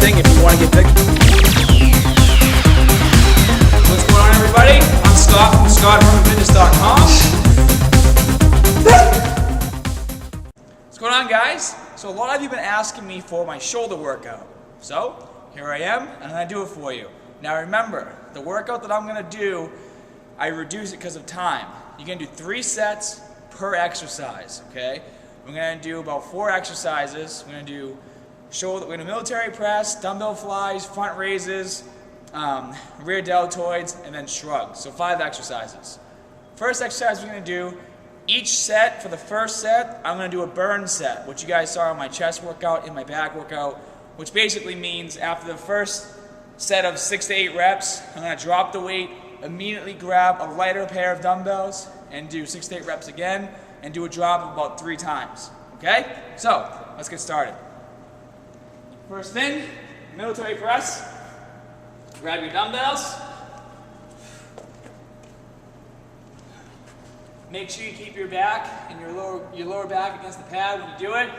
thing if you want to get big. What's going on, everybody? I'm Scott from ScottHermanFitness.com. What's going on, guys? So a lot of you have been asking me for my shoulder workout. So here I am, and I'm going to do it for you. Now remember, the workout that I'm going to do, I reduce it because of time. You're going to do 3 sets per exercise, okay? We're going to do about 4 exercises. We're going to do shoulder, we're going to military press, dumbbell flies, front raises, rear deltoids, and then shrugs. So 5 exercises. First exercise we're going to do, each set, for the first set, I'm going to do a burn set, which you guys saw in my chest workout, in my back workout, which basically means after the first set of 6 to 8 reps, I'm going to drop the weight, immediately grab a lighter pair of dumbbells, and do 6 to 8 reps again, and do a drop of about 3 times. Okay? So, let's get started. First thing, military press. Grab your dumbbells. Make sure you keep your back and your lower back against the pad when you do it.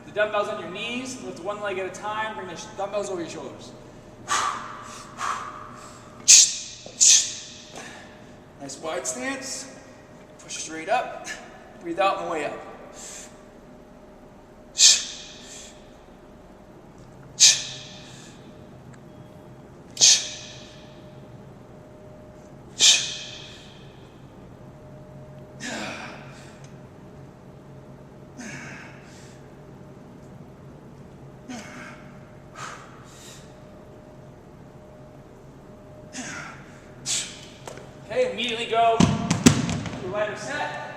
The dumbbells on your knees, lift one leg at a time, bring the dumbbells over your shoulders. Nice wide stance. Push straight up. Breathe out on the way up. Okay, immediately go to a lighter set.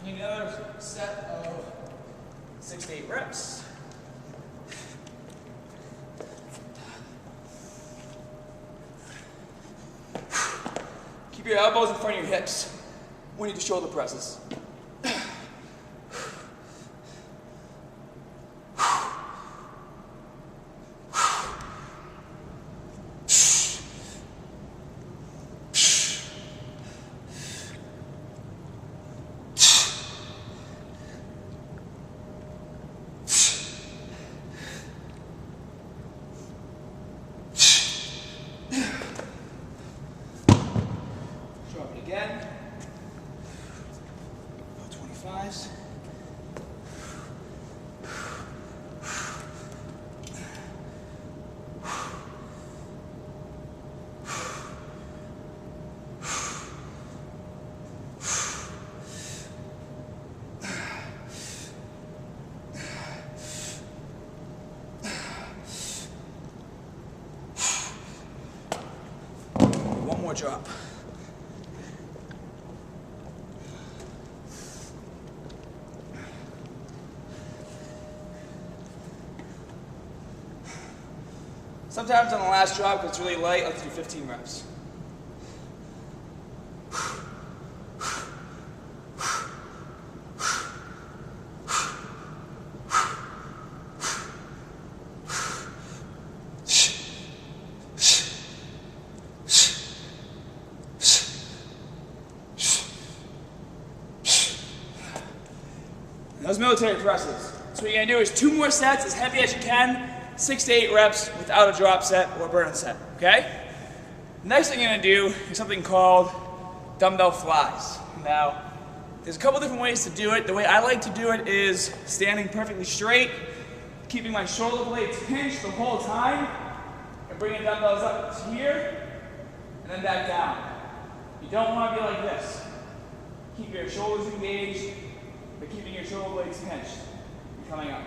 Need another set of 6 to 8 reps. Keep your elbows in front of your hips when you do shoulder presses. Again, 25s. One more drop. Sometimes on the last drop, because it's really light, let's do 15 reps. Those military presses. So what you're going to do is 2 more sets, as heavy as you can, 6 to 8 reps without a drop set or a burn set, okay? Next thing you're going to do is something called dumbbell flies. Now, there's a couple different ways to do it. The way I like to do it is standing perfectly straight, keeping my shoulder blades pinched the whole time, and bringing dumbbells up to here, and then back down. You don't want to be like this. Keep your shoulders engaged, but keeping your shoulder blades pinched. You're coming up.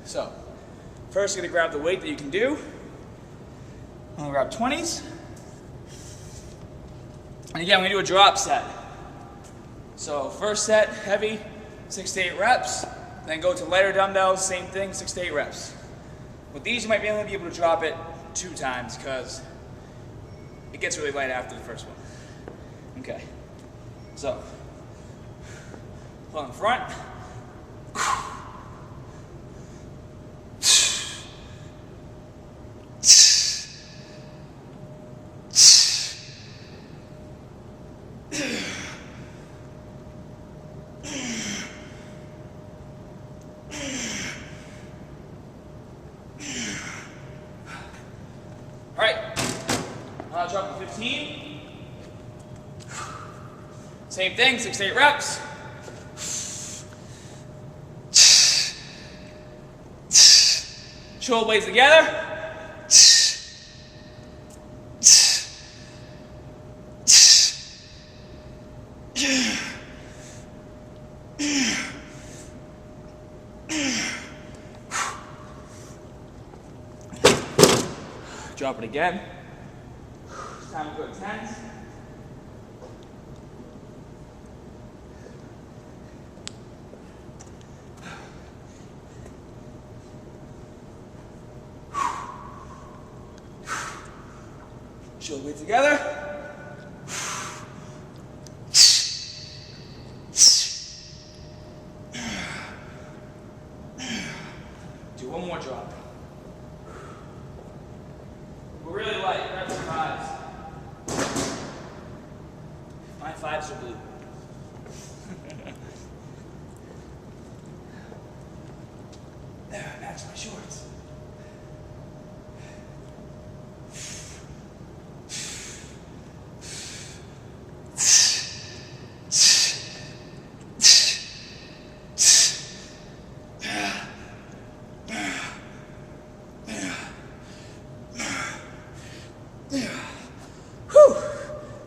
So, first, you're going to grab the weight that you can do. I'm going to grab 20s. And again, we're going to do a drop set. So first set, heavy, 6 to 8 reps. Then go to lighter dumbbells, same thing, 6 to 8 reps. With these, you might only be able to drop it 2 times because it gets really light after the first one. Okay. So, pull in front. team. Same thing, 6 to 8 reps. Shoulder blades together. Drop it again. Time to go to 10s. Shoulder blades together. Do one more drop. We're really light, reps and 5s. My 5s are blue. There, match my shorts.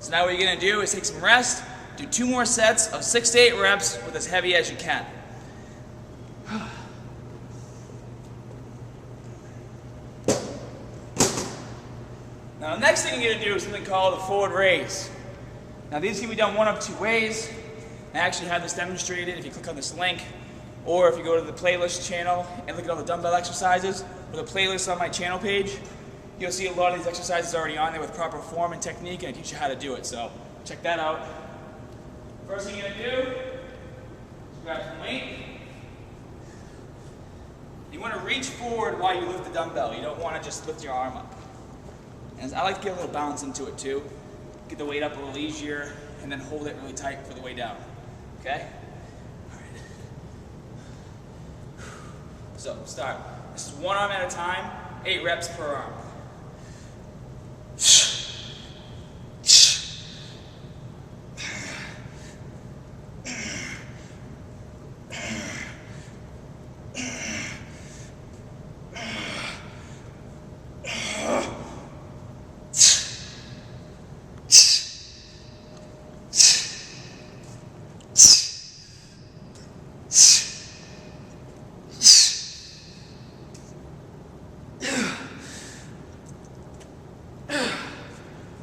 So now what you're going to do is take some rest, do 2 more sets of 6 to 8 reps with as heavy as you can. Now the next thing you're going to do is something called a forward raise. Now these can be done one of 2 ways. I actually have this demonstrated if you click on this link, or if you go to the playlist channel and look at all the dumbbell exercises, or the playlist on my channel page, you'll see a lot of these exercises already on there with proper form and technique, and I teach you how to do it, so check that out. First thing you're going to do is grab some weight. You want to reach forward while you lift the dumbbell. You don't want to just lift your arm up. And I like to get a little bounce into it too. Get the weight up a little easier, and then hold it really tight for the way down. Okay? All right. So start. This is 1 arm at a time, 8 reps per arm.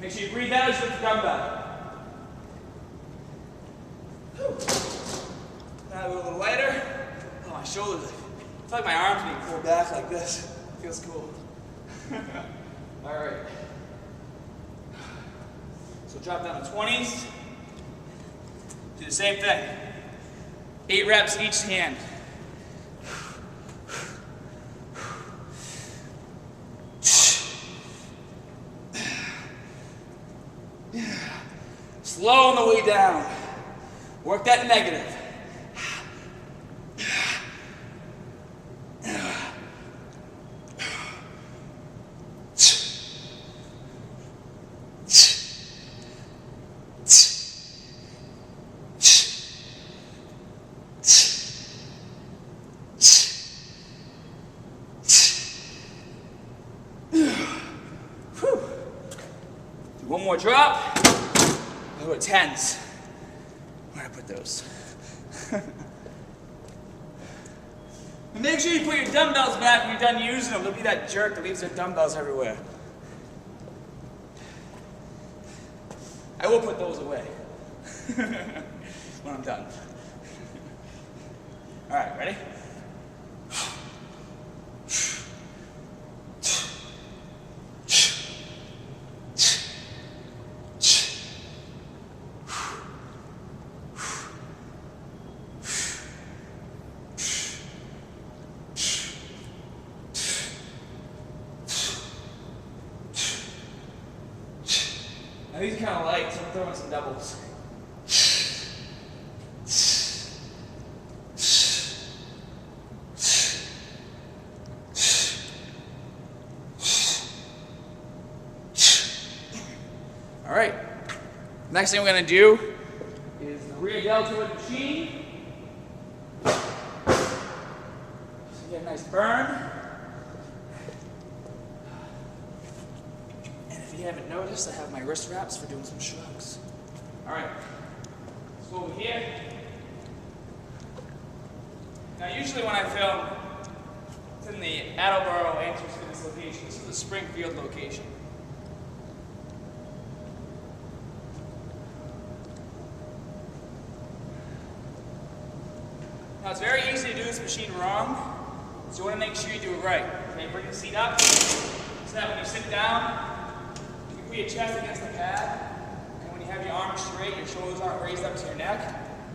Make sure you breathe out as you lift the dumbbell. Now a little lighter. Oh, my shoulders. I feel like my arms being pulled back like this. Feels cool. All right. So drop down to 20s. Do the same thing. 8 reps each hand. Slow on the way down. Work that negative. Do one more drop. Go to 10s. Where do I put those? And make sure you put your dumbbells back when you're done using them. Don't be that jerk that leaves their dumbbells everywhere. I will put those away when I'm done. All right, ready? Now these are kind of light, so I'm throwing some doubles. Next thing we're going to do is the rear deltoid machine. So you get a nice burn. And if you haven't noticed, I have my wrist wraps for doing some shrugs. Alright, let's go over here. Now usually when I film, it's in the Attleboro Answers Fitness location. This is the Springfield location. Now it's very easy to do this machine wrong, so you want to make sure you do it right. Okay, bring the seat up, so that when you sit down, you can put your chest against the pad, and when you have your arms straight, your shoulders aren't raised up to your neck.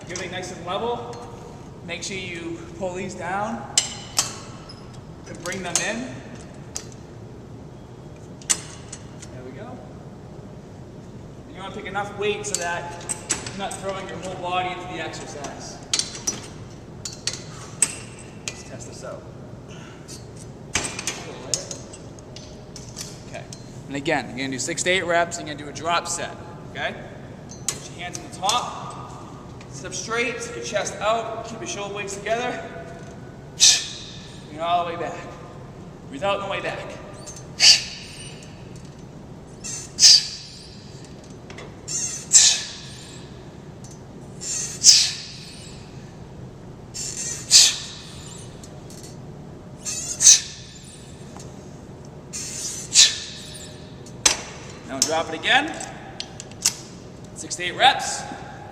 You're everything nice and level. Make sure you pull these down and bring them in. There we go. And you want to pick enough weight so that you're not throwing your whole body into the exercise. Let's test this out. Okay. And again, you're going to do 6 to 8 reps, and you're going to do a drop set. Okay? Put your hands on the top. Sit up straight, sit your chest out, keep your shoulder blades together. Bring it all the way back. Breathe out on the way back. Now drop it again. 6 to 8 reps.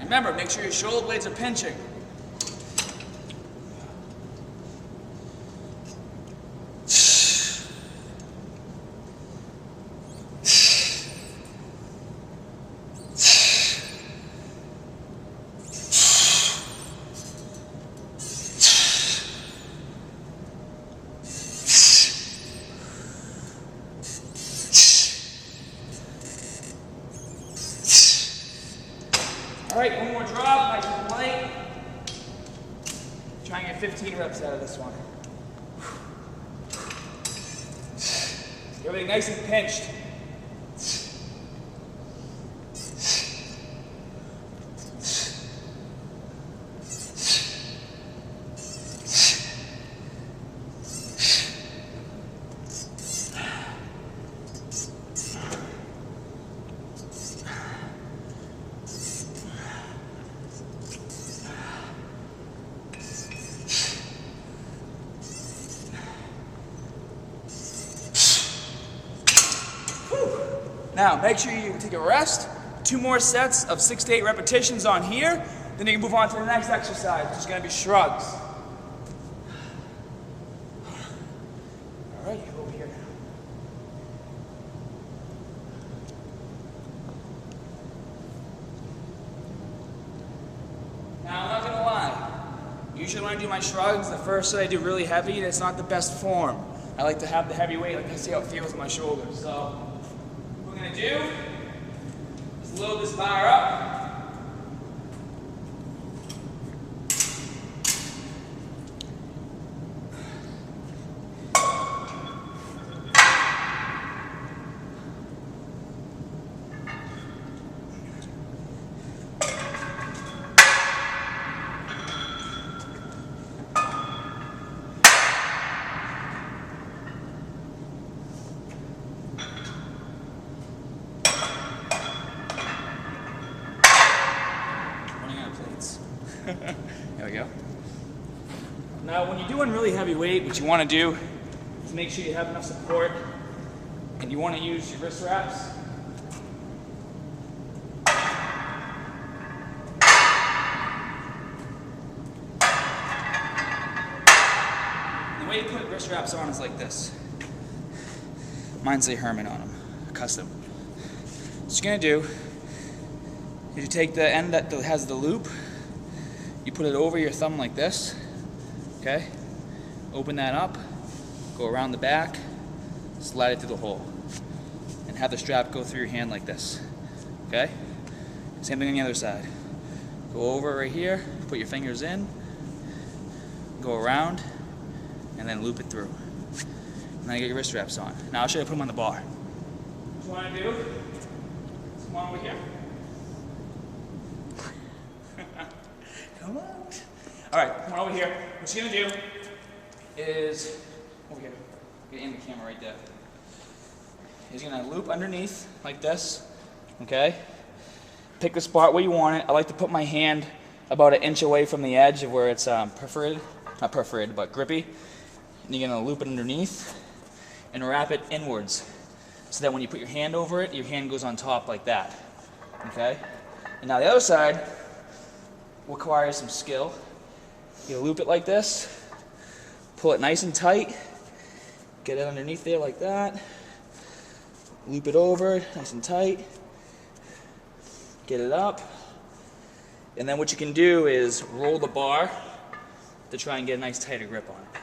Remember, make sure your shoulder blades are pinching. All right, one more drop, nice and light. Try and get 15 reps out of this one. Everything nice and pinched. Now, make sure you take a rest. 2 more sets of 6 to 8 repetitions on here. Then you can move on to the next exercise, which is going to be shrugs. All right, over here now. Now, I'm not going to lie. Usually when I do my shrugs, the first set I do really heavy, that's not the best form. I like to have the heavy weight, like to see how it feels in my shoulders. So, what we're going to do is load this bar up. There we go. Now, when you're doing really heavy weight, what you want to do is make sure you have enough support, and you want to use your wrist wraps. And the way you put wrist wraps on is like this. Mine say Herman on them, custom. What you're going to do is you take the end that has the loop, you put it over your thumb like this, okay? Open that up, go around the back, slide it through the hole, and have the strap go through your hand like this, okay? Same thing on the other side. Go over right here, put your fingers in, go around, and then loop it through. And then you get your wrist wraps on. Now I'll show you how to put them on the bar. What you want to do is come on over here. Come on. All right, come on over here. What you're gonna do is, over here, you're gonna aim the camera right there. You're gonna loop underneath like this, okay? Pick the spot where you want it. I like to put my hand about 1 inch away from the edge of where it's perforated, not perforated, but grippy. And you're gonna loop it underneath and wrap it inwards so that when you put your hand over it, your hand goes on top like that, okay? And now the other side requires some skill. You loop it like this, pull it nice and tight, get it underneath there like that, loop it over, nice and tight, get it up, and then what you can do is roll the bar to try and get a nice tighter grip on it.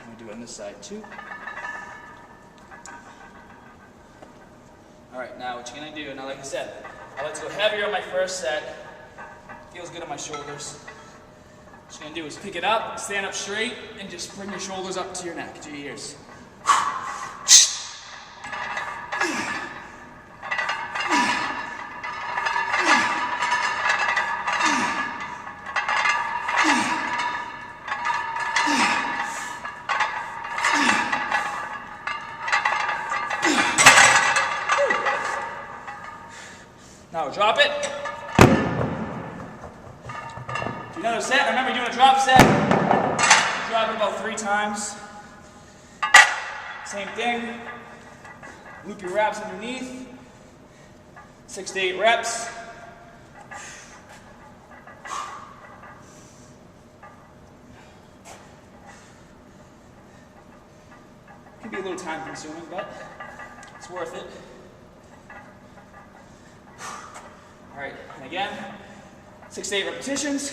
I'm going to do it on this side too. Alright, now what you're going to do, now like I said, I like to go heavier on my first set. Feels good on my shoulders. What you're going to do is pick it up, stand up straight, and just bring your shoulders up to your neck, to your ears. Now drop it. Do another set. Remember, you're doing a drop set. Drop it about 3 times. Same thing. Loop your wraps underneath. 6 to 8 reps. Can be a little time consuming, but it's worth it. All right, and again, 6 to 8 repetitions.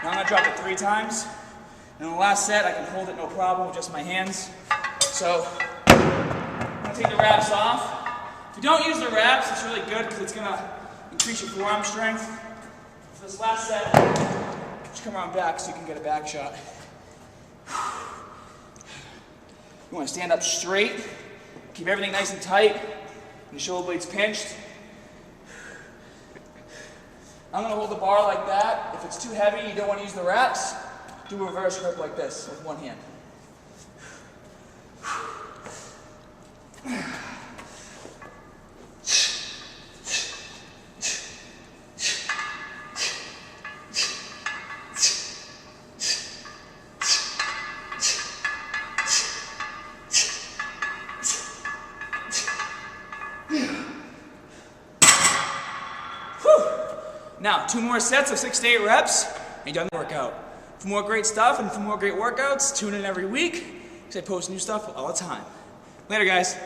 Now I'm gonna drop it 3 times. And in the last set, I can hold it no problem with just my hands. So, I'm gonna take the wraps off. If you don't use the wraps, it's really good because it's gonna increase your forearm strength. For this last set, just come around back so you can get a back shot. You want to stand up straight, keep everything nice and tight, your shoulder blades pinched. I'm going to hold the bar like that. If it's too heavy, you don't want to use the wraps, do a reverse grip like this with one hand. Now, 2 more sets of 6 to 8 reps, and you're done the workout. For more great stuff and for more great workouts, tune in every week, because I post new stuff all the time. Later, guys.